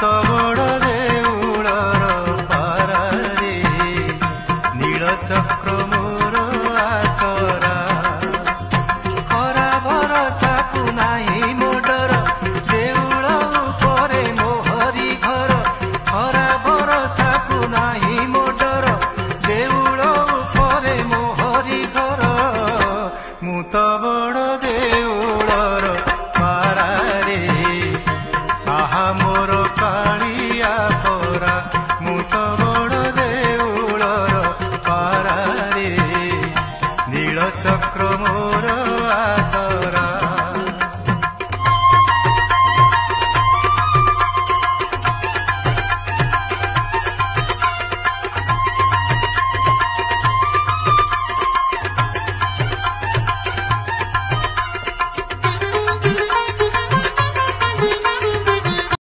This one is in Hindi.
तो बड़ देउलर पारारे नील चक्र मोर आसरा खरा भरसा को नाही मोडर देउल उपरे मोहरी घर खरा भरसा को नाही मोडर देउल उपरे मोहरी घर मु तो बड़ देउलर पारारे साहा मोर